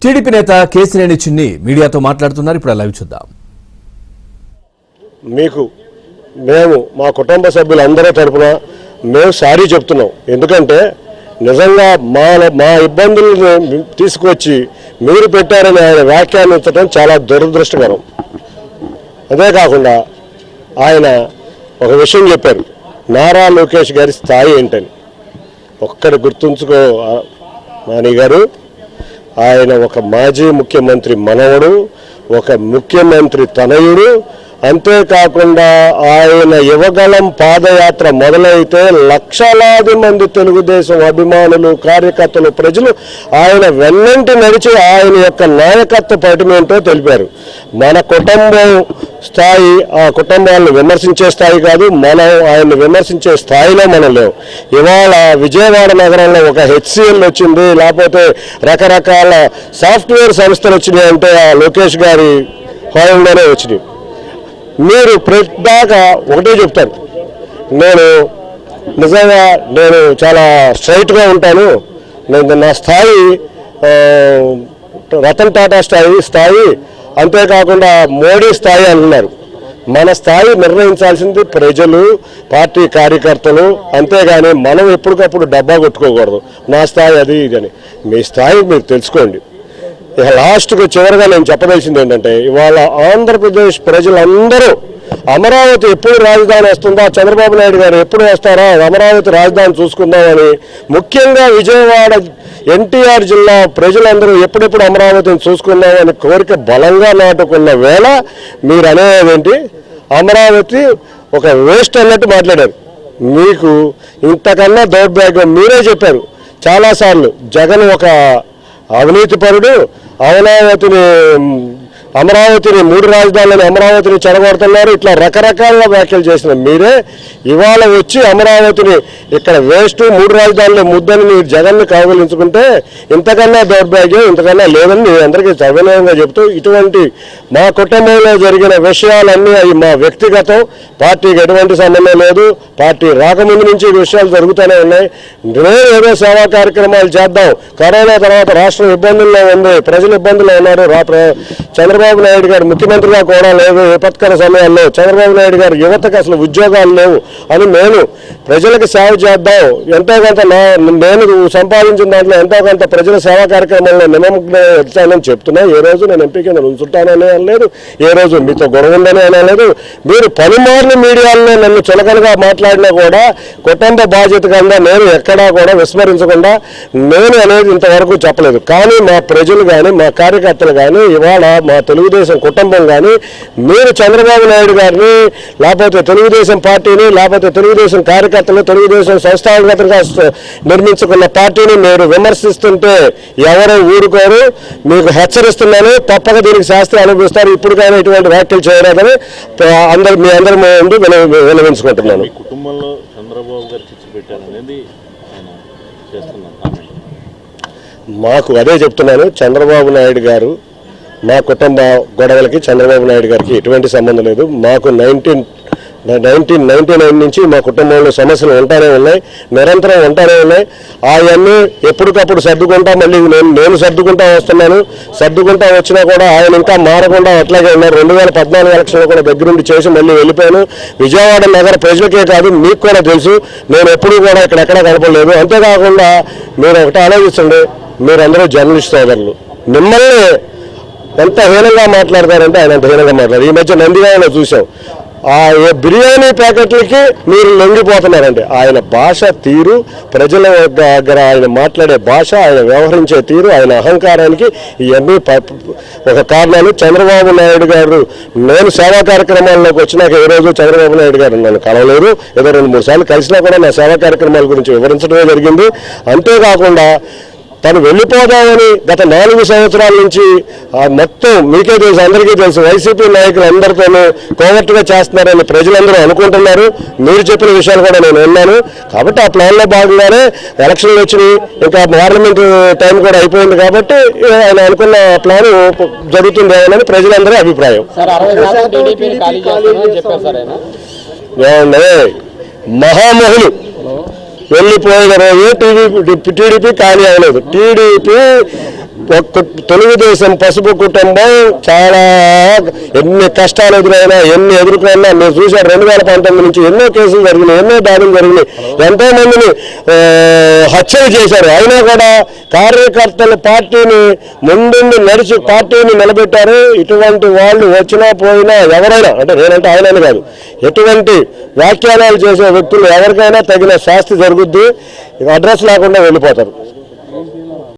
TDP నేత కేసినేని చిన్ని మీడియాతో మాట్లాడుతున్నారు. ఇప్పుడు లైవ్ చూద్దాం. మేము మా కుటుంబ సభ్యులందరూ తరపున మేము సారీ చెప్తున్నాం. ఎందుకంటే నిజంగా మా ఇబ్బందులను తీసుకొచ్చి మీరు పెట్టారని ఆయన వ్యాఖ్యానించడం చాలా దురదృష్టకరం. అదే కాకుండా ఆయన ఒక విషయం చెప్పారు, నారా లోకేష్ గారి స్థాయి ఏంటని. ఒక్కటి గుర్తుంచుకో నాని గారు, ఆయన ఒక మాజీ ముఖ్యమంత్రి మనవడు, ఒక ముఖ్యమంత్రి తనయుడు. అంతేకాకుండా ఆయన యువగళం పాదయాత్ర మొదలైతే లక్షలాది మంది తెలుగుదేశం అభిమానులు, కార్యకర్తలు, ప్రజలు ఆయన వెన్నంటి నడిచి ఆయన యొక్క నాయకత్వ పటిమేంటో తెలిపారు. మన కుటుంబం స్థాయి ఆ కుటుంబాలను విమర్శించే స్థాయి కాదు, మనం ఆయన్ని విమర్శించే స్థాయిలో మనం లేవు. ఇవాళ విజయవాడ నగరంలో ఒక హెచ్సిఎల్ వచ్చింది, లేకపోతే రకరకాల సాఫ్ట్వేర్ సంస్థలు వచ్చినాయి అంటే ఆ లోకేష్ గారి హోయంలోనే వచ్చినాయి. మీరు ప్రతిదాకా ఒకటే చెప్తారు, నేను చాలా స్ట్రైట్గా ఉంటాను, నా స్థాయి రతన్ టాటా స్థాయి అంతేకాకుండా మోడీ స్థాయి అంటున్నారు. మన స్థాయి నిర్ణయించాల్సింది ప్రజలు, పార్టీ కార్యకర్తలు. అంతేగాని మనం ఎప్పటికప్పుడు డబ్బా కొట్టుకోకూడదు, నా స్థాయి అది ఇదని. మీ స్థాయి మీరు తెలుసుకోండి. ఇక లాస్ట్కు చివరిగా నేను చెప్పదలిసింది ఏంటంటే, ఇవాళ ఆంధ్రప్రదేశ్ ప్రజలందరూ అమరావతి ఎప్పుడు రాజధాని వస్తుందా, చంద్రబాబు నాయుడు గారు ఎప్పుడు వస్తారా, అమరావతి రాజధాని చూసుకుందామని, ముఖ్యంగా విజయవాడ ఎన్టీఆర్ జిల్లా ప్రజలందరూ ఎప్పుడెప్పుడు అమరావతిని చూసుకుందామని కోరిక బలంగా నాటుకున్న వేళ మీరు అనేదేంటి, అమరావతి ఒక వేస్ట్ అన్నట్టు మాట్లాడారు. మీకు ఇంతకన్నా దౌర్భాగ్యం మీరే చెప్పారు చాలాసార్లు. జగన్ ఒక అవినీతిపరుడు, అమరావతిని 3 రాజధానులని అమరావతిని చెడగొడుతున్నారు, ఇట్లా రకరకాల వ్యాఖ్యలు చేసిన మీరే ఇవాళ వచ్చి అమరావతిని ఇక్కడ వేస్ట్ 3 రాజధానుల ముద్దని మీరు జగన్ని కౌగిలించుకుంటే ఇంతకన్నా దౌర్భాగ్యం ఇంతకన్నా లేదని నేను అందరికీ సవినయంగా చెప్తూ, ఇటువంటి మా కుటుంబంలో జరిగిన విషయాలన్నీ అవి మా వ్యక్తిగతం, పార్టీకి ఎటువంటి సంబంధం లేదు. పార్టీ రాకముందు నుంచి ఈ విషయాలు జరుగుతూనే ఉన్నాయి. నేను ఏదో సేవా కార్యక్రమాలు చేద్దాం, కరోనా తర్వాత రాష్ట్రం ఇబ్బందుల్లో ఉంది, ప్రజలు ఇబ్బందుల్లో ఉన్నారు, చంద్రబాబు నాయుడు గారు ముఖ్యమంత్రిగా కూడా లేదు, విపత్కర సమయాల్లో చంద్రబాబు నాయుడు గారు యువతకు అసలు ఉద్యోగాలు లేవు అని నేను ప్రజలకు సేవ చేద్దాం, ఎంతో కొంత నేను సంపాదించిన దాంట్లో ఎంతో కొంత ప్రజల సేవా కార్యక్రమంలో నిమగ్నం చెప్తున్నా. ఏ రోజు నేను ఎంపీకి ఉంచుంటానని అనలేదు, ఏ రోజు మీతో గొడవ ఉందని అనలేదు. మీరు పలుమార్లు మీడియాలో నన్ను చులకనగా మాట్లాడినా కూడా కుటుంబ బాధ్యత కింద నేను ఎక్కడా కూడా విస్మరించకుండా నేను అనేది ఇంతవరకు చెప్పలేదు. కానీ మా ప్రజలు కానీ మా కార్యకర్తలు కానీ ఇవాళ మా తెలుగుదేశం కుటుంబం కానీ మీరు చంద్రబాబు నాయుడు గారిని, లేకపోతే తెలుగుదేశం పార్టీని, లేకపోతే తెలుగుదేశం కార్యకర్తలు, తెలుగుదేశం సంస్థాగతంగా నిర్మించుకున్న పార్టీని మీరు విమర్శిస్తుంటే ఎవరో ఊరుకోరు. మీకు హెచ్చరిస్తున్నాను, తప్పక దీనికి శాస్త్రం అనుభవిస్తారు. ఇప్పటికైనా ఇటువంటి వ్యాఖ్యలు చేయలేదని మీ అందరి ముందు విన్నవించుకుంటున్నాను. కుటుంబంలో చంద్రబాబు గారు చిచ్చు పెట్టారనేది మాకు అదే చెప్తున్నాను, చంద్రబాబు నాయుడు గారు మా కుటుంబ గొడవలకి చంద్రబాబు నాయుడు గారికి ఎటువంటి సంబంధం లేదు. మాకు 1999 నుంచి మా కుటుంబంలో సమస్యలు ఉంటానే ఉన్నాయి, నిరంతరం ఉంటానే ఉన్నాయి. అవన్నీ ఎప్పటికప్పుడు సర్దుకుంటా మళ్ళీ నేను సర్దుకుంటా వస్తున్నాను. సర్దుకుంటా వచ్చినా కూడా ఆయన ఇంకా మారకుండా అట్లాగే ఉన్నారు. 2014 ఎలక్షన్లో కూడా దగ్గరుండి చేసి మళ్ళీ వెళ్ళిపోయాను. విజయవాడ నగర ప్రజలకే కాదు మీకు కూడా తెలుసు, నేను ఎప్పుడూ కూడా ఇక్కడెక్కడా కలపలేదు. అంతేకాకుండా మీరు ఒకటి ఆలోచించండి, మీరందరూ జర్నలిస్ట్ సోదరులు, మిమ్మల్ని ఎంత హీనంగా మాట్లాడతారంటే ఆయన అంత హీనంగా మాట్లాడారు. ఈ మధ్య నందిగామలో చూసాం, ఆ బిర్యానీ ప్యాకెట్లకి మీరు లొంగిపోతున్నారండి. ఆయన భాష తీరు, ప్రజల దగ్గర ఆయన మాట్లాడే భాష, ఆయన వ్యవహరించే తీరు, ఆయన అహంకారానికి ఇవన్నీ ఒక కారణాలు. చంద్రబాబు నాయుడు గారు నేను సేవా కార్యక్రమాల్లోకి వచ్చినాక ఏ రోజు చంద్రబాబు నాయుడు గారు నన్ను కలవలేదు. ఏదో 2-3 సార్లు కలిసినా కూడా నా సేవా కార్యక్రమాల గురించి వివరించడమే జరిగింది. అంతేకాకుండా తను వెళ్ళిపోదామని గత 4 సంవత్సరాల నుంచి మొత్తం మీకే తెలుసు, అందరికీ తెలుసు, వైసీపీ నాయకులు అందరితోనూ కోవర్ట్గా చేస్తున్నారని ప్రజలందరూ అనుకుంటున్నారు. మీరు చెప్పిన విషయాలు కూడా నేను విన్నాను. కాబట్టి ఆ ప్లాన్లో భాగంగానే ఎలక్షన్లు వచ్చినాయి, ఇంకా పార్లమెంట్ టైం కూడా అయిపోయింది. కాబట్టి ఆయన అనుకున్న ప్లాన్ జరుగుతుందేమోనని ప్రజలందరూ అభిప్రాయం. మహామహులు వెళ్ళిపోయిన రోజు టీడీపీ ఖాళీ అవ్వలేదు. టీడీపీ తెలుగుదేశం పసుపు కుటుంబం చాలా ఎన్ని కష్టాలు ఎదురైనా ఎన్ని ఎదుర్కొన్నా మీరు చూశారు 2019 నుంచి ఎన్నో కేసులు జరిగినాయి, ఎన్నో దాడులు జరిగినాయి, ఎంతో మందిని హత్యలు చేశారు. అయినా కూడా కార్యకర్తలు పార్టీని ముందుండి నడిచి పార్టీని నిలబెట్టారు. ఇటువంటి వాళ్ళు వచ్చినా పోయినా ఎవరైనా, అంటే నేనంటే ఆయనని కాదు, ఎటువంటి వ్యాఖ్యానాలు చేసే వ్యక్తులు ఎవరికైనా తగిన శాస్తి జరుగుద్ది, అడ్రస్ లేకుండా వెళ్ళిపోతారు.